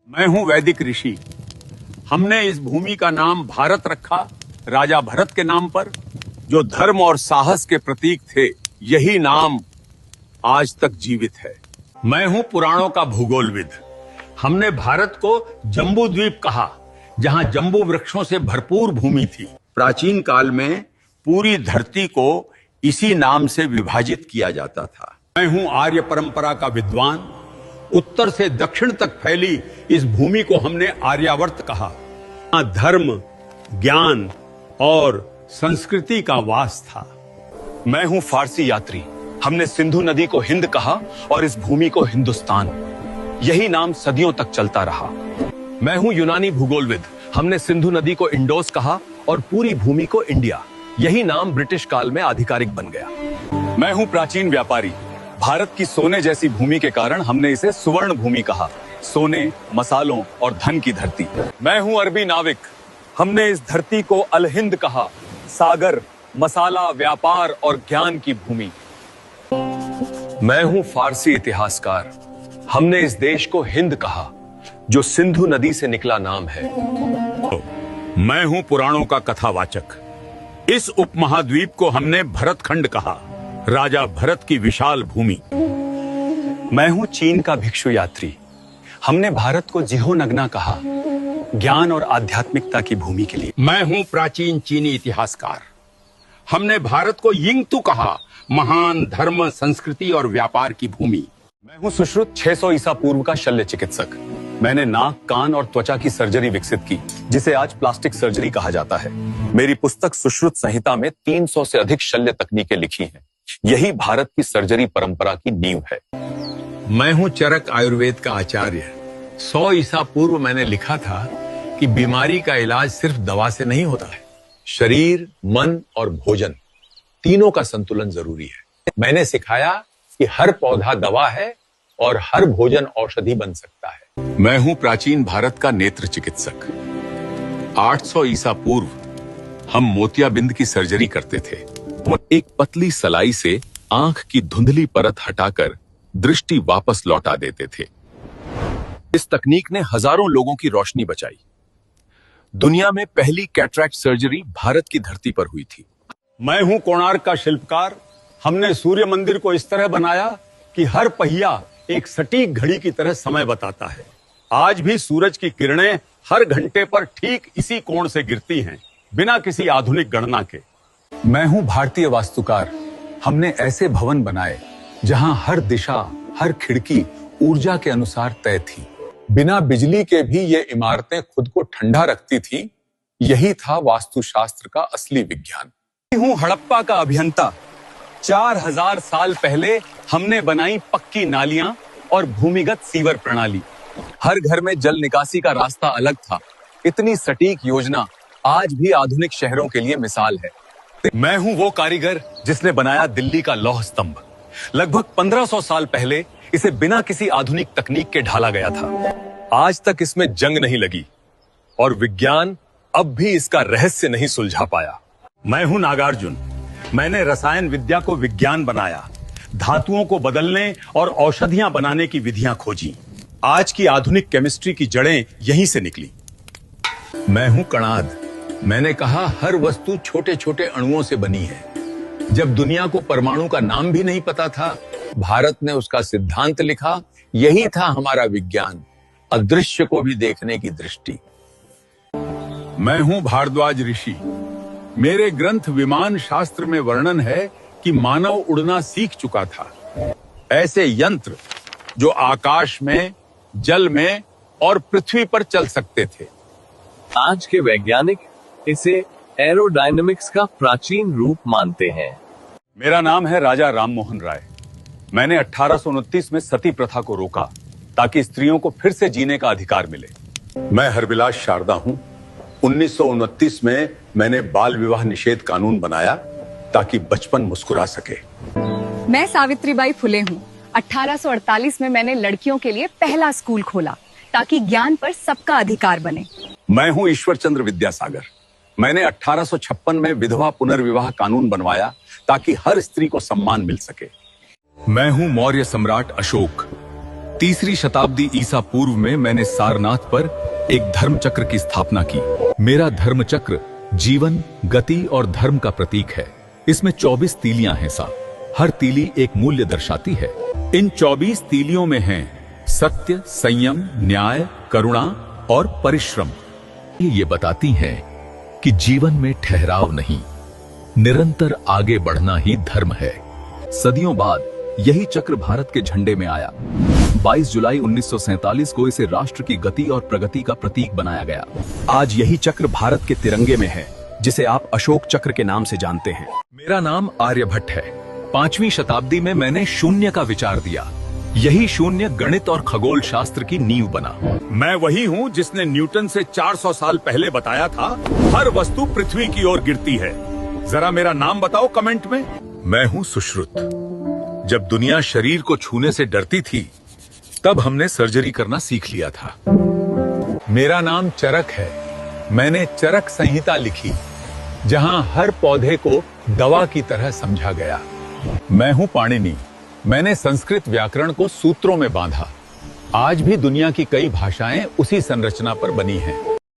मैं हूं वैदिक ऋषि। हमने इस भूमि का नाम भारत रखा राजा भरत के नाम पर, जो धर्म और साहस के प्रतीक थे। यही नाम आज तक जीवित है। मैं हूं पुराणों का भूगोलविद। हमने भारत को जम्बू द्वीप कहा, जहां जम्बू वृक्षों से भरपूर भूमि थी। प्राचीन काल में पूरी धरती को इसी नाम से विभाजित किया जाता था। मैं हूं आर्य परंपरा का विद्वान। उत्तर से दक्षिण तक फैली इस भूमि को हमने आर्यावर्त कहा। यहाँ धर्म, ज्ञान और संस्कृति का वास था। मैं हूं फारसी यात्री। हमने सिंधु नदी को हिंद कहा और इस भूमि को हिंदुस्तान। यही नाम सदियों तक चलता रहा। मैं हूं यूनानी भूगोलविद। हमने सिंधु नदी को इंडोस कहा और पूरी भूमि को इंडिया। यही नाम ब्रिटिश काल में आधिकारिक बन गया। मैं हूं प्राचीन व्यापारी। भारत की सोने जैसी भूमि के कारण हमने इसे सुवर्ण भूमि कहा। सोने, मसालों और धन की धरती। मैं हूं अरबी नाविक। हमने इस धरती को अल हिंद कहा। सागर, मसाला, व्यापार और ज्ञान की भूमि। मैं हूं फारसी इतिहासकार। हमने इस देश को हिंद कहा, जो सिंधु नदी से निकला नाम है। मैं हूं पुराणों का कथावाचक। इस उपमहाद्वीप को हमने भरतखंड कहा, राजा भरत की विशाल भूमि। मैं हूं चीन का भिक्षु यात्री। हमने भारत को जिहोनगना कहा, ज्ञान और आध्यात्मिकता की भूमि के लिए। मैं हूं प्राचीन चीनी इतिहासकार। हमने भारत को यिंगतू कहा, महान धर्म, संस्कृति और व्यापार की भूमि। मैं हूं सुश्रुत 600 ईसा पूर्व का शल्य चिकित्सक। मैंने नाक, कान और त्वचा की सर्जरी विकसित की, जिसे आज प्लास्टिक सर्जरी कहा जाता है। मेरी पुस्तक सुश्रुत संहिता में 300 से अधिक शल्य तकनीकें लिखी हैं। यही भारत की सर्जरी परंपरा की नींव है। मैं हूं चरक आयुर्वेद का आचार्य। 100 ईसा पूर्व मैंने लिखा था कि बीमारी का इलाज सिर्फ दवा से नहीं होता है। शरीर, मन और भोजन, तीनों का संतुलन जरूरी है। मैंने सिखाया कि हर पौधा दवा है और हर भोजन औषधि बन सकता है। मैं हूं प्राचीन भारत का नेत्र चिकित्सक। 800 ईसा पूर्व हम मोतियाबिंद की सर्जरी करते थे। एक पतली सलाई से आंख की धुंधली परत हटाकर दृष्टि वापस लौटा देते थे। इस तकनीक ने हजारों लोगों की रोशनी बचाई। दुनिया में पहली कैटरैक्ट सर्जरी भारत की धरती पर हुई थी। मैं हूं कोणार्क का शिल्पकार। हमने सूर्य मंदिर को इस तरह बनाया कि हर पहिया एक सटीक घड़ी की तरह समय बताता है। आज भी सूरज की किरणें हर घंटे पर ठीक इसी कोण से गिरती हैं, बिना किसी आधुनिक गणना के। मैं हूं भारतीय वास्तुकार। हमने ऐसे भवन बनाए जहां हर दिशा, हर खिड़की ऊर्जा के अनुसार तय थी। बिना बिजली के भी ये इमारतें खुद को ठंडा रखती थी। यही था वास्तुशास्त्र का असली विज्ञान। मैं हूं हड़प्पा का अभियंता। 4000 साल पहले हमने बनाई पक्की नालियां और भूमिगत सीवर प्रणाली। हर घर में जल निकासी का रास्ता अलग था। इतनी सटीक योजना आज भी आधुनिक शहरों के लिए मिसाल है। मैं हूं वो कारीगर जिसने बनाया दिल्ली का लौह स्तंभ। लगभग 1500 साल पहले इसे बिना किसी आधुनिक तकनीक के ढाला गया था। आज तक इसमें जंग नहीं लगी और विज्ञान अब भी इसका रहस्य नहीं सुलझा पाया। मैं हूं नागार्जुन। मैंने रसायन विद्या को विज्ञान बनाया, धातुओं को बदलने और औषधियां बनाने की विधियां खोजी। आज की आधुनिक केमिस्ट्री की जड़ें यहीं से निकली। मैं हूं कणाद। मैंने कहा हर वस्तु छोटे छोटे अणुओं से बनी है। जब दुनिया को परमाणु का नाम भी नहीं पता था, भारत ने उसका सिद्धांत लिखा। यही था हमारा विज्ञान, अदृश्य को भी देखने की दृष्टि। मैं हूं भारद्वाज ऋषि। मेरे ग्रंथ विमान शास्त्र में वर्णन है कि मानव उड़ना सीख चुका था। ऐसे यंत्र जो आकाश में, जल में और पृथ्वी पर चल सकते थे। आज के वैज्ञानिक इसे एरोडायनामिक्स का प्राचीन रूप मानते हैं। मेरा नाम है राजा राममोहन राय। मैंने 1829 में सती प्रथा को रोका, ताकि स्त्रियों को फिर से जीने का अधिकार मिले। मैं हरविलास शारदा हूं। 1929 में मैंने बाल विवाह निषेध कानून बनाया, ताकि बचपन मुस्कुरा सके। मैं सावित्रीबाई फुले हूँ। 1848 में मैंने लड़कियों के लिए पहला स्कूल खोला, ताकि ज्ञान पर सबका अधिकार बने। मैं हूं ईश्वर चंद्र विद्यासागर। मैंने 1856 में विधवा पुनर्विवाह कानून बनवाया, ताकि हर स्त्री को सम्मान मिल सके। मैं हूं मौर्य सम्राट अशोक। 3री शताब्दी ईसा पूर्व में मैंने सारनाथ पर एक धर्म चक्र की स्थापना की। मेरा धर्म चक्र जीवन, गति और धर्म का प्रतीक है। इसमें 24 तीलियां हैं साहब। हर तीली एक मूल्य दर्शाती है। इन 24 तीलियों में हैं सत्य, संयम, न्याय, करुणा और परिश्रम। ये बताती हैं कि जीवन में ठहराव नहीं, निरंतर आगे बढ़ना ही धर्म है। सदियों बाद यही चक्र भारत के झंडे में आया। 22 जुलाई 1947 को इसे राष्ट्र की गति और प्रगति का प्रतीक बनाया गया। आज यही चक्र भारत के तिरंगे में है, जिसे आप अशोक चक्र के नाम से जानते हैं। मेरा नाम आर्यभट्ट है। 5वीं शताब्दी में मैंने शून्य का विचार दिया। यही शून्य गणित और खगोल शास्त्र की नींव बना। मैं वही हूँ जिसने न्यूटन से 400 साल पहले बताया था, हर वस्तु पृथ्वी की ओर गिरती है। जरा मेरा नाम बताओ कमेंट में। मैं हूं सुश्रुत। जब दुनिया शरीर को छूने से डरती थी, तब हमने सर्जरी करना सीख लिया था। मेरा नाम चरक है। मैंने चरक संहिता लिखी, जहां हर पौधे को दवा की तरह समझा गया। मैं हूं पाणिनि। मैंने संस्कृत व्याकरण को सूत्रों में बांधा। आज भी दुनिया की कई भाषाएं उसी संरचना पर बनी हैं।